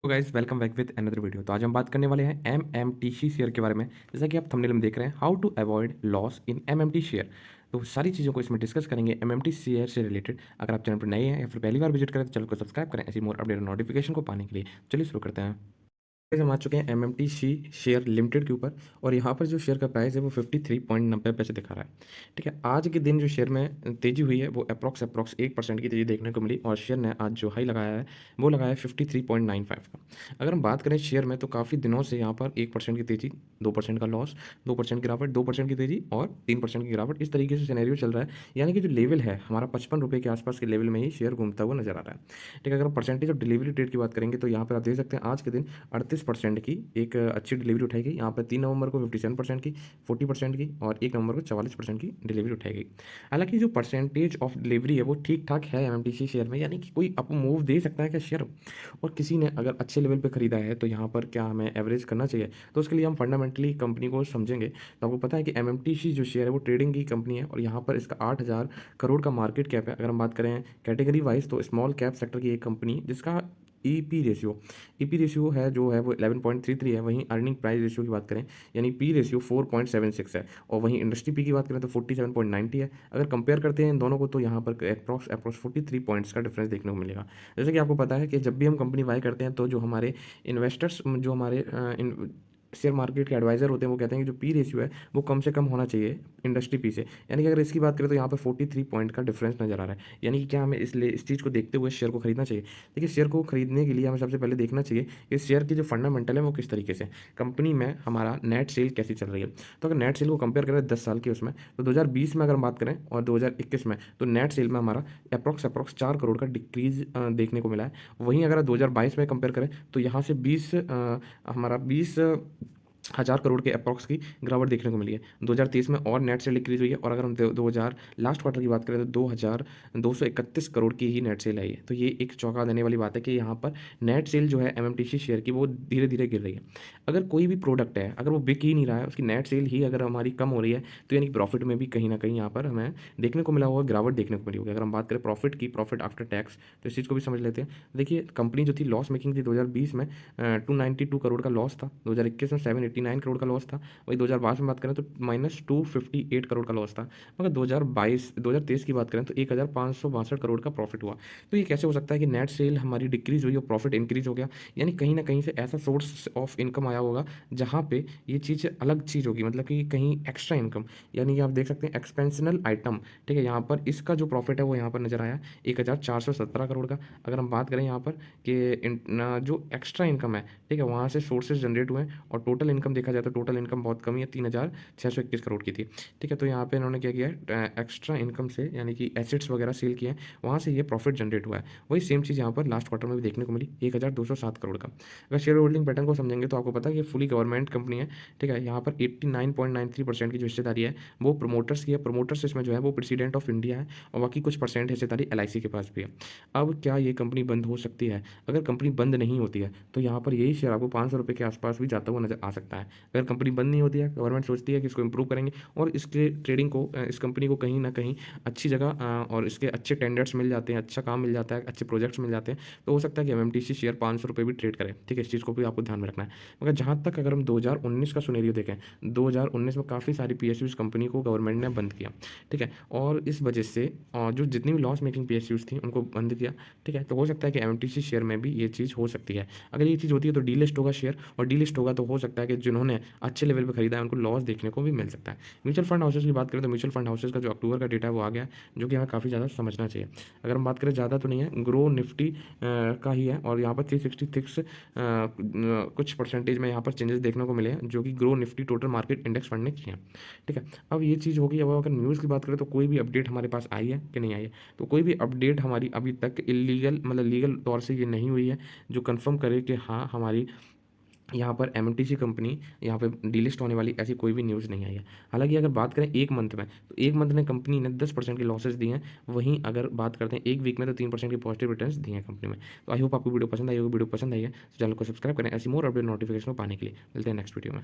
तो guys welcome back with another video. तो आज हम बात करने वाले हैं एमएमटीसी शेयर के बारे में। जैसा कि आप थंबनेल में देख रहे हैं, how to avoid loss in MMT share. तो सारी चीज़ों को इसमें डिस्कस करेंगे एमएमटी शेयर से रिलेटेड। अगर आप चैनल पर नए हैं या फिर पहली बार विजिट करें तो चैनल को सब्सक्राइब करें ऐसी मोर अपडेट नोटिफिकेशन को पाने के लिए। चलिए शुरू करते हैं। हम आ चुके हैं एमएमटीसी शेयर लिमिटेड के ऊपर और यहाँ पर जो शेयर का प्राइस है वो 53.90 दिखा रहा है। ठीक है, आज के दिन जो शेयर में तेजी हुई है वो अप्रॉक्स 1% की तेजी देखने को मिली और शेयर ने आज जो हाई लगाया है वो लगाया है 53.95 का। अगर हम बात करें शेयर में तो काफ़ी दिनों से यहाँ पर 1% की तेजी, 2% का लॉस, 2% की गिरावट, 2% की तेजी और 3% की गिरावट, इस तरीके से सिनेरियो चल रहा है। यानी कि जो लेवल है हमारा 55 रुपये के आसपास के लेवल में ही शेयर घूमता हुआ नजर आ रहा है। ठीक है, अगर हम परसेंटेज ऑफ डिलीवरी रेट की बात करेंगे तो यहाँ पर आप देख सकते हैं आज के दिन 38% की एक अच्छी डिलीवरी उठाई गई। यहाँ पर 3 नवंबर को 57% की, 40% की और 1 नवंबर को 44% की डिलीवरी उठाई गई। हालांकि जो परसेंटेज ऑफ डिलीवरी है वो ठीक ठाक है एमएमटीसी शेयर में, यानी कि कोई अप मूव दे सकता है क्या शेयर। और किसी ने अगर अच्छे लेवल पे खरीदा है तो यहाँ पर क्या हमें एवरेज करना चाहिए, तो उसके लिए हम फंडामेंटली कंपनी को समझेंगे। तो आपको पता है कि एमएमटीसी जो शेयर है वो ट्रेडिंग की कंपनी है और यहाँ पर इसका 8,000 करोड़ का मार्केट कैप है। अगर हम बात करें कैटेगरी वाइज तो स्मॉल कैप सेक्टर की एक कंपनी जिसका ईपी रेशियो है जो है वो 11.33 है। वहीं अर्निंग प्राइस रेशियो की बात करें यानी पी रेशियो 4.76 है और वहीं इंडस्ट्री पी की बात करें तो 47.90 है। अगर कंपेयर करते हैं इन दोनों को तो यहाँ पर अप्रॉक्स 43 पॉइंट्स का डिफरेंस देखने को मिलेगा। जैसे कि आपको पता है कि जब भी हम कंपनी बाय करते हैं तो जो हमारे इन्वेस्टर्स, जो हमारे शेयर मार्केट के एडवाइजर होते हैं, वो कहते हैं कि जो पी रेशियो है वो कम से कम होना चाहिए इंडस्ट्री पी से। यानी कि अगर इसकी बात करें तो यहाँ पर 43 पॉइंट का डिफरेंस नजर आ रहा है। यानी कि क्या हमें इस चीज़ को देखते हुए शेयर को खरीदना चाहिए। देखिए, शेयर को खरीदने के लिए हमें सबसे पहले देखना चाहिए कि शेयर की जो फंडामेंटल है वो किस तरीके से, कंपनी में हमारा नेट सेल कैसी चल रही है। तो अगर नेट सेल को कंपेयर करें 10 साल की उसमें, तो 2020 में अगर हम बात करें और 2021 में, तो नेट सेल में हमारा अप्रॉक्स 4 करोड़ का डिक्रीज देखने को मिला है। वहीं अगर 2022 में कंपेयर करें तो यहाँ से 20 हज़ार करोड़ के अप्रॉक्स की गिरावट देखने को मिली है। 2023 में और नेट सेल डिक्रीज हुई है और अगर हम 2000 लास्ट क्वार्टर की बात करें तो 2,231 करोड़ की ही नेट सेल आई है। तो ये एक चौंका देने वाली बात है कि यहाँ पर नेट सेल जो है एमएमटीसी शेयर की वो धीरे धीरे गिर रही है। अगर कोई भी प्रोडक्ट है अगर वो बिक ही नहीं रहा है, उसकी नेट सेल ही अगर हमारी कम हो रही है, तो यानी प्रॉफिट में भी कहीं ना कहीं यहाँ पर हमें देखने को मिला होगा, गिरावट देखने को मिली होगी। अगर हम बात करें प्रॉफिट की, प्रॉफिट आफ्टर टैक्स, तो इस चीज़ को भी समझ लेते हैं। देखिए, कंपनी जो थी लॉस मेकिंग थी 2020 में 292 करोड़ का लॉस था, 2021 में 789 करोड़ का लॉस था। वही 2022 में बात करें तो -258 करोड़ का लॉस था। मगर 2023 की बात करें तो 1,562 करोड़ का प्रॉफिट हुआ। तो ये कैसे हो सकता है कि नेट सेल हमारी डिक्रीज हुई और प्रॉफिट इंक्रीज हो गया। यानी कहीं ना कहीं से ऐसा सोर्स ऑफ इनकम आया होगा जहाँ पे ये चीज़ अलग चीज़ होगी, मतलब कि कहीं एक्स्ट्रा इनकम, यानी कि आप देख सकते हैं एक्सपेंशनल आइटम। ठीक है, यहाँ पर इसका जो प्रॉफिट है वो यहाँ पर नजर आया 1,417 करोड़ का। अगर हम बात करें यहाँ पर कि जो एक्स्ट्रा इनकम है, ठीक है, वहाँ से सोर्सेज जनरेट हुए हैं और टोटल इनकम देखा जाए तो टोटल इनकम बहुत कम ही है, 3,621 करोड़ की थी। ठीक है, तो यहाँ पे इन्होंने क्या किया है, एक्स्ट्रा इनकम से यानी कि एसेट्स वगैरह सेल किए हैं, वहाँ से ये प्रॉफिट जनरेट हुआ है। वही सेम चीज़ यहाँ पर लास्ट क्वार्टर में भी देखने को मिली 1,207 करोड़ का। अगर शेयर होल्डिंग पैटर्न को समझेंगे तो आपको पता है कि फुली गवर्नमेंट कंपनी है। ठीक है, यहाँ पर 89.93% की जो हिस्सेदारी है वो प्रोमोटर्स की है। प्रोमोटर्स इसमें जो है वो प्रेसिडेंट ऑफ इंडिया है और बाकी कुछ परसेंट हिस्सेदारी एलआईसी के पास भी है। अब क्या ये कंपनी बंद हो सकती है? अगर कंपनी बंद नहीं होती है तो यहाँ पर यही शेयर आपको 500 रुपये के आसपास भी जाता हुआ नजर आ सकता है। अगर कंपनी बंद नहीं होती है, गवर्नमेंट सोचती है कि इसको इंप्रूव करेंगे और इसके ट्रेडिंग को, इस कंपनी को कहीं ना कहीं अच्छी जगह और इसके अच्छे टेंडर्स मिल जाते हैं, अच्छा काम मिल जाता है, अच्छे प्रोजेक्ट्स मिल जाते हैं, तो हो सकता है कि एमएमटीसी शेयर 500 रुपये भी ट्रेड करे। ठीक है, इस चीज़ को भी आपको ध्यान में रखना है। मगर जहाँ तक अगर हम 2019 का सुनेरियो देखें, 2019 में काफ़ी सारी पीएसयूज कंपनी को गवर्नमेंट ने बंद किया। ठीक है, और इस वजह से जो जितनी भी लॉस मेकिंग पीएसयूज थी उनको बंद किया। ठीक है, तो हो सकता है कि एमएमटीसी शेयर में भी ये चीज़ हो सकती है। अगर ये चीज़ होती है तो डीलिस्ट होगा शेयर, और डीलिस्ट होगा तो हो सकता है कि जिन्होंने अच्छे लेवल पे खरीदा है उनको लॉस देखने को भी मिल सकता है। म्यूचुअल फंड हाउसेस की बात करें तो म्यूचुअल फंड हाउसेस का जो अक्टूबर का डेटा है वो आ गया है, जो कि हमें काफ़ी ज़्यादा समझना चाहिए। अगर हम बात करें ज़्यादा तो नहीं है, ग्रो निफ्टी का ही है और यहाँ पर 366 कुछ परसेंटेज में यहाँ पर चेंजेस देखने को मिले हैं, जो कि grow Nifty total market index fund ने किए हैं। ठीक है, अब ये चीज़ होगी। अब अगर न्यूज़ की बात करें तो कोई भी अपडेट हमारे पास आई है कि नहीं आई है, तो कोई भी अपडेट हमारी अभी तक इलीगल, मतलब लीगल तौर से ये नहीं हुई है जो कंफर्म करे कि हाँ हमारी यहाँ पर एमएमटीसी कंपनी यहाँ पे डीलिस्ट होने वाली, ऐसी कोई भी न्यूज़ नहीं आई है। हालांकि अगर बात करें एक मंथ में, तो एक मंथ में कंपनी ने 10% के लॉसेस दिए हैं। वहीं अगर बात करते हैं एक वीक में तो 3% के पॉजिटिव रिटर्न्स दिए हैं कंपनी में। तो आई होप आपको वीडियो पसंद आई होगी। वीडियो पसंद आई है तो चैनल को सब्सक्राइब करें ऐसी मोर अपडेट नोटिफिकेशन पाने के लिए। मिलते हैं नेक्स्ट वीडियो में।